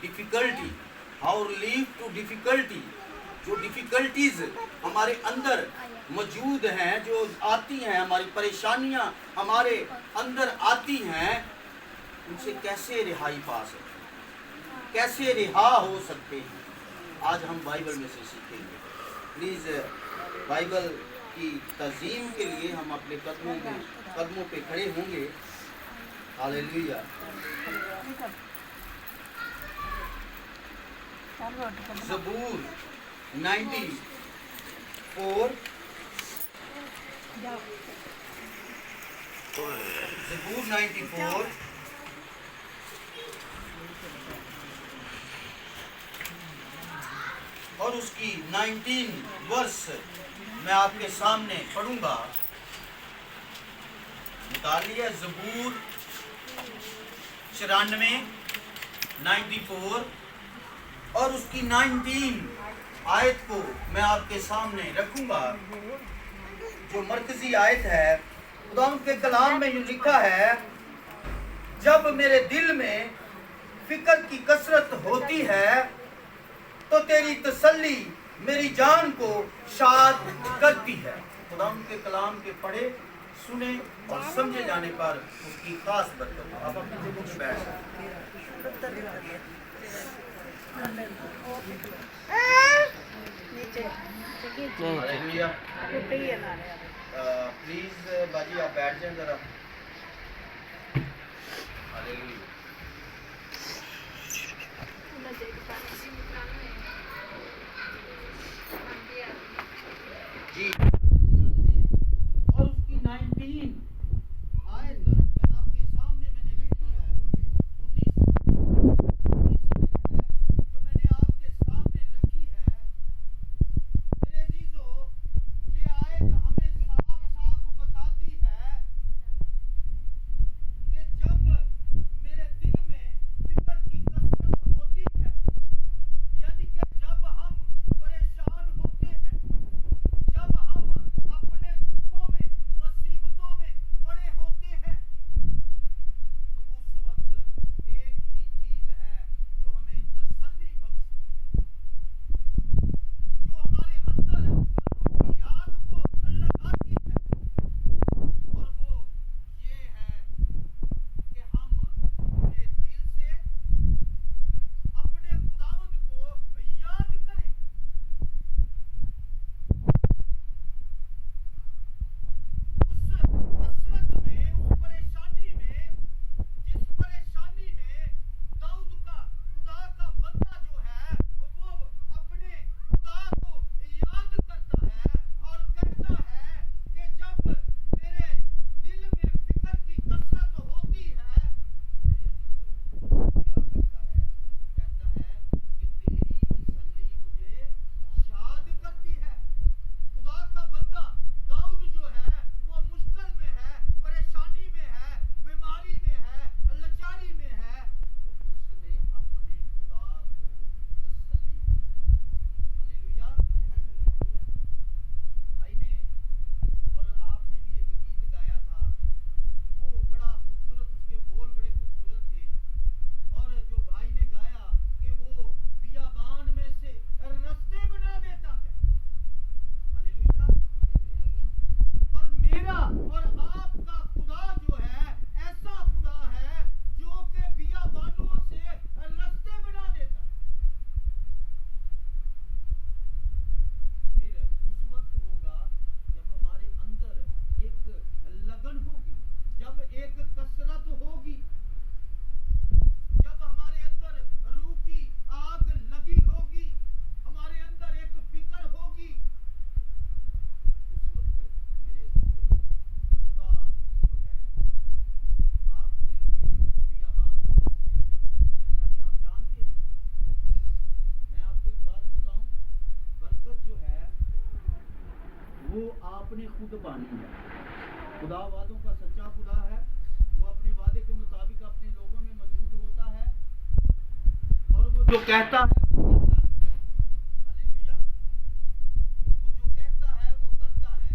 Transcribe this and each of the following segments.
Difficulty, how relief to difficulty. जो difficulties हमारे अंदर मौजूद हैं, जो आती हैं, हमारी परेशानियां हमारे अंदर आती हैं, उनसे कैसे रिहाई पा सकते हैं, कैसे रिहा हो सकते हैं, आज हम बाइबल में से सीखेंगे। प्लीज़ बाइबल की तज़ीम के लिए हम अपने कदमों पे खड़े होंगे। हालेलुया। ज़बूर 94, ज़बूर 94 और उसकी 19 वर्ष मैं आपके सामने पढ़ूंगा। निकाल लिया ज़बूर 94 और उसकी 19 आयत को मैं आपके सामने रखूंगा। जो मरकजी आयत है, खुदा के कलाम में यूं लिखा है, जब मेरे दिल में फिक्र की कसरत होती है तो तेरी तसल्ली मेरी जान को शाद करती है। खुदा के कलाम के पढ़े, सुने और समझे जाने पर उसकी खास बरकत। आप अपनी जगह पर बैठ प्लीज बाजी आप बैठ जाए जरा। जी, और उसकी 19 आयत मैं आपके सामने मैंने रखी है। 19 जो मैंने आपके सामने रखी है। मेरे अजीजों, ये आयत हमें साफ बताती है कि जब मेरे दिल में फिक्र की कसरत होती है, यानी कि जब हम परेशान होते हैं, जब हम अपने दुखों में, मुसीबतों में पड़े होते हैं, तो उस वक्त एक ही चीज है जो हमें तसल्ली बख्शती है, जो हमारे अंदर रूह की आग को लगाती है, और वो ये है कि हम पूरे दिल से अपने खुदावंद को याद करें। उस कसरत में, उस परेशानी में, जिस परेशानी में दाऊद का खुदा का बंदा जो है वो अपने खुदा को याद करता है और कहता है कि जब मेरे दिल में फिक्र की कसरत होती है, तो मेरे अजीजों क्या करता है? कहता है कि तेरी तसल्ली मुझे शाद करती है। खुदा का बंदा दाऊद जो है वो मुश्किल में है, परेशानी में है, बीमारी में है, लाचारी में है, तो उसने अपने खुदा को तसल्ली बनाया। हालेलुया। भाई ने और आपने भी एक गीत गाया था, वो बड़ा खूबसूरत, उसके बोल बड़े खूबसूरत थे, और जो भाई ने गाया कि वो बियाबान में से रास्ते बना देता है। हालेलुया। और मेरा और आपका खुदा जो है ऐसा खुदा है जो कि बियाबानों से रास्ते बना देता है। फिर उस वक्त होगा जब हमारे अंदर एक लगन होगी, जब एक कसरत होगी, जब हमारे अंदर रूह की आग लगी होगी, हमारे अंदर एक फिक्र होगी, उस वक्त मेरे अजीजों, खुदा जो है आपके लिए बियाबान से रास्ते बनाते हैं। जैसा कि आप जानते हैं, मैं आपको एक बात बताऊं, बरकत जो है वो आपने खुद पानी है। खुदा वादों का सच्चा खुदा है, वो अपने वादे के मुताबिक अपने लोगों में मौजूद होता है, और वो जो कहता है वो करता है। हालेलुया। वो जो कहता है वो करता है।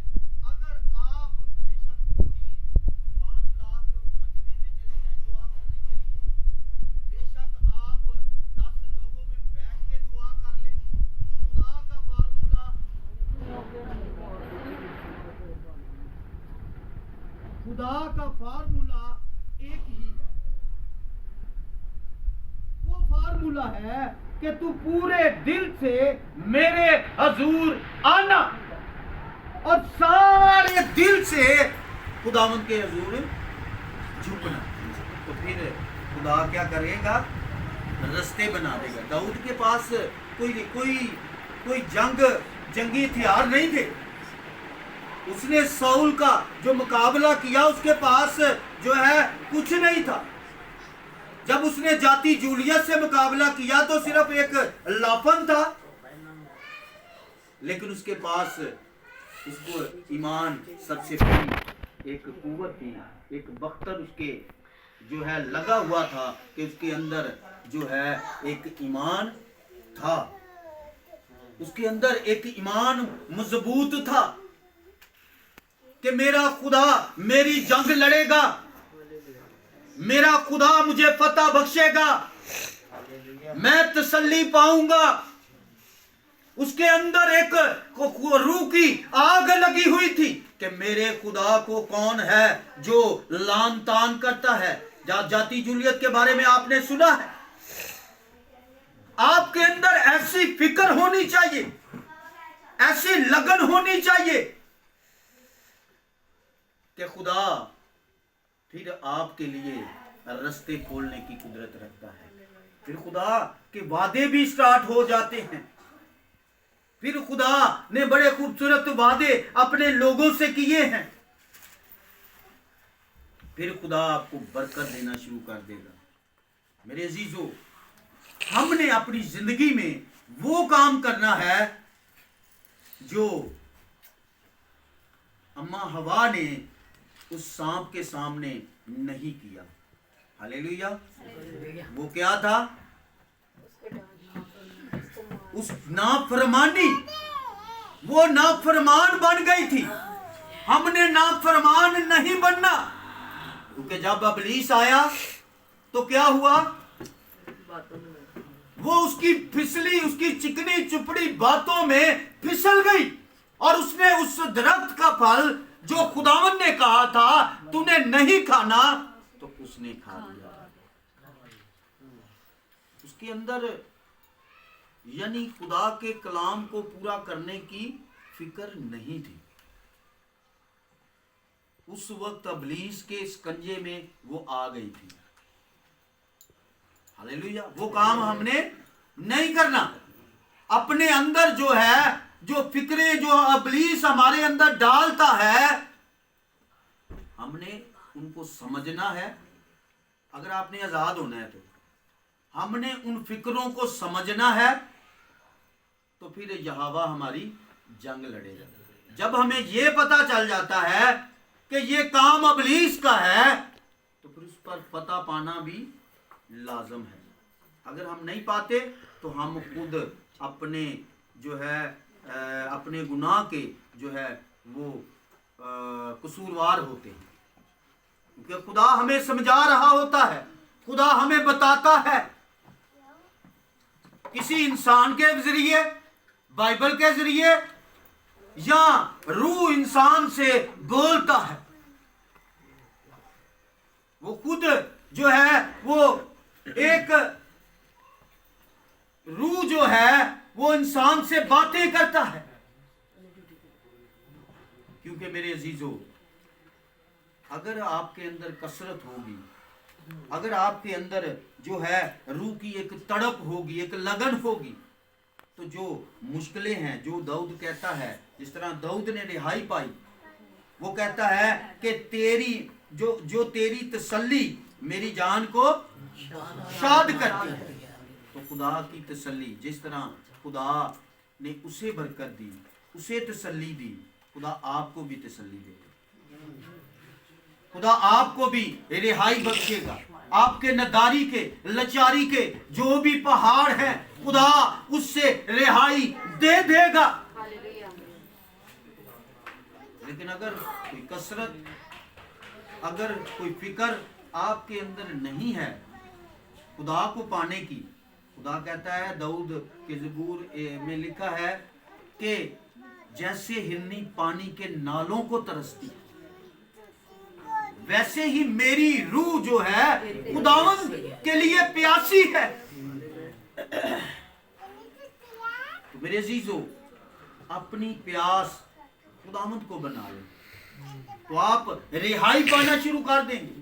अगर आप बेशक किसी 5 लाख मजमे में चले जाएं दुआ करने के लिए, बेशक खुदा का फार्मूला एक ही है। वो फार्मूला है कि तू पूरे दिल से मेरे हजूर आना और सारे दिल से खुदावंद के हजूर झुकना। तो फिर खुदा क्या करेगा? रास्ते बना देगा। दाऊद के पास कोई जंगी हथियार नहीं थे। उसने साउल का जो मुकाबला किया, उसके पास जो है कुछ नहीं था। जब उसने जाति जूलियत से मुकाबला किया तो सिर्फ एक लाफन था, लेकिन उसके पास उसको ईमान सबसे बड़ी एक कुव्वत थी, एक बख्तर उसके जो है लगा हुआ था कि उसके अंदर जो है एक ईमान था, उसके अंदर एक ईमान मजबूत था कि मेरा खुदा मेरी जंग लड़ेगा, मेरा खुदा मुझे फतह बख्शेगा, मैं तसल्ली पाऊंगा। उसके अंदर एक रूह की आग लगी हुई थी कि मेरे खुदा को कौन है जो लान तान करता है। जाति जूलियत के बारे में आपने सुना है। आपके अंदर ऐसी फिक्र होनी चाहिए, ऐसी लगन होनी चाहिए कि खुदा फिर आपके लिए रास्ते खोलने की कुदरत रखता है। फिर खुदा के वादे भी स्टार्ट हो जाते हैं। फिर खुदा ने बड़े खूबसूरत वादे अपने लोगों से किए हैं। फिर खुदा आपको बरकत देना शुरू कर देगा। मेरे अजीजों, हमने अपनी जिंदगी में वो काम करना है जो अम्मा हवा ने उस सांप के सामने नहीं किया। हालेलुया। वो क्या था? उस नाफरमानी, वो नाफरमान बन गई थी। हमने नाफरमान नहीं बनना, क्योंकि जब इब्लीस आया तो क्या हुआ? वो उसकी फिसली, उसकी चिकनी चुपड़ी बातों में फिसल गई और उसने उस दरख्त का फल जो खुदावन ने कहा था तूने नहीं खाना, तो उसने खा लिया। उसके अंदर यानी खुदा के कलाम को पूरा करने की फिक्र नहीं थी। उस वक्त इब्लीस के स्कंजे में वो आ गई थी। हालेलुया। वो काम हमने नहीं करना। अपने अंदर जो है, जो फिक्रे जो इब्लीस हमारे अंदर डालता है, हमने उनको समझना है। अगर आपने आजाद होना है तो हमने उन फिक्रों को समझना है, तो फिर यहोवा हमारी जंग लड़ेगा। जब हमें यह पता चल जाता है कि ये काम इब्लीस का है, तो फिर उस पर पता पाना भी लाजम है। अगर हम नहीं पाते तो हम खुद अपने जो है अपने गुनाह के जो है वो कसूरवार होते हैं। क्योंकि खुदा हमें समझा रहा होता है, खुदा हमें बताता है, किसी इंसान के जरिए, बाइबल के जरिए, या रूह इंसान से बोलता है। वो खुद जो है वो एक रूह जो है वो इंसान से बातें करता है। क्योंकि मेरे अजीजों, अगर आपके अंदर कसरत होगी, अगर आपके अंदर जो है रूह की एक तड़प होगी, एक लगन होगी, तो जो मुश्किलें हैं, जो दाऊद कहता है, जिस तरह दाऊद ने रिहाई पाई, वो कहता है कि तेरी जो तेरी तसल्ली मेरी जान को शाद करती है। तो खुदा की तसल्ली, जिस तरह खुदा ने उसे बरकत दी, उसे तसल्ली दी, खुदा आपको भी तसल्ली देगा। खुदा आपको भी रिहाई बख्शेगा। आपके नदारी के, लाचारी के जो भी पहाड़ हैं, खुदा उससे रिहाई दे देगा। लेकिन अगर कोई कसरत, अगर कोई फिक्र आपके अंदर नहीं है खुदा को पाने की, खुदा कहता है, दाऊद के ज़बूर में लिखा है कि जैसे हिरनी पानी के नालों को तरसती है, वैसे ही मेरी रूह जो है खुदावंद के लिए प्यासी है। तो मेरे अजीजों, अपनी प्यास खुदावंद को बना लो, तो आप रिहाई पाना शुरू कर देंगे,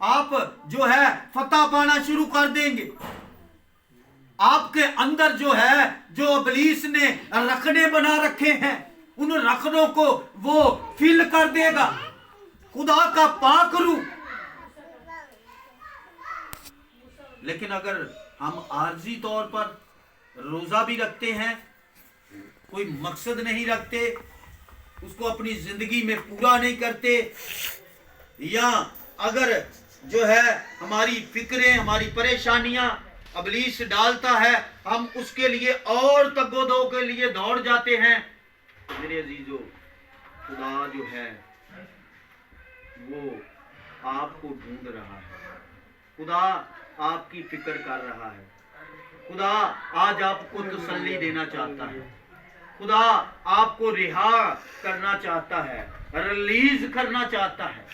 आप जो है फतह पाना शुरू कर देंगे। आपके अंदर जो है, जो इब्लीस ने रखने बना रखे हैं, उन रखनों को वो फिल कर देगा। खुदा का पाक रूह। लेकिन अगर हम आर्जी तौर पर रोजा भी रखते हैं, कोई मकसद नहीं रखते, उसको अपनी जिंदगी में पूरा नहीं करते, या अगर जो है हमारी फिक्रें, हमारी परेशानियां इब्लीस डालता है, हम उसके लिए और तगोदो के लिए दौड़ जाते हैं, मेरे अजीजों, खुदा जो है वो आपको ढूंढ रहा है। खुदा आपकी फिक्र कर रहा है। खुदा आज आपको तसल्ली देना चाहता है। खुदा आपको रिहा करना चाहता है, रिलीज करना चाहता है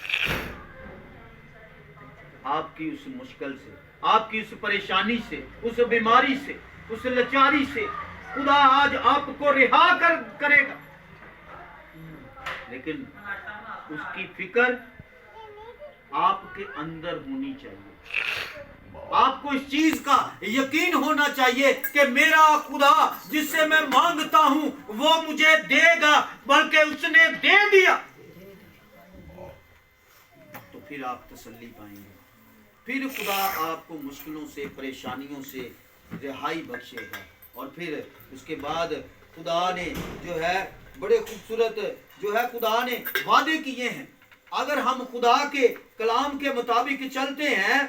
आपकी उस मुश्किल से, आपकी उस परेशानी से, उस बीमारी से, उस लाचारी से। खुदा आज आपको रिहा करेगा, लेकिन उसकी फिक्र आपके अंदर होनी चाहिए। आपको इस चीज का यकीन होना चाहिए कि मेरा खुदा जिससे मैं मांगता हूं वो मुझे देगा, बल्कि उसने दे दिया। तो फिर आप तसल्ली पाएंगे, फिर खुदा आपको मुश्किलों से, परेशानियों से रिहाई बख्शेगा। और फिर उसके बाद खुदा ने जो है बड़े खूबसूरत जो है खुदा ने वादे किए हैं। अगर हम खुदा के कलाम के मुताबिक चलते हैं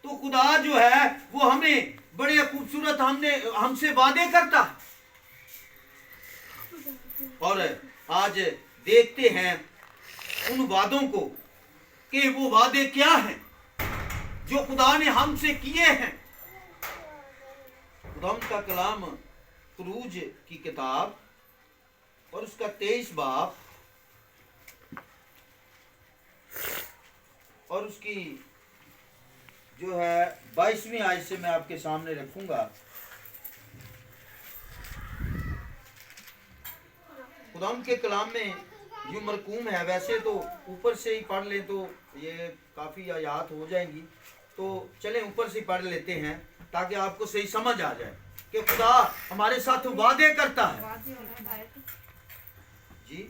तो खुदा जो है वो हमें बड़े खूबसूरत हमसे वादे करता है। और आज देखते हैं उन वादों को कि वो वादे क्या हैं जो खुदा ने हमसे किए हैं। खुदा का कलाम खुरूज की किताब और उसका 23 बाब और उसकी जो है 22वीं आयत से मैं आपके सामने रखूंगा। खुदा के कलाम में यूं मरकूम है, वैसे तो ऊपर से ही पढ़ लें तो ये काफ़ी आयात हो जाएंगी, तो चलें ऊपर से ही पढ़ लेते हैं ताकि आपको सही समझ आ जाए कि खुदा हमारे साथ वादे करता है। जी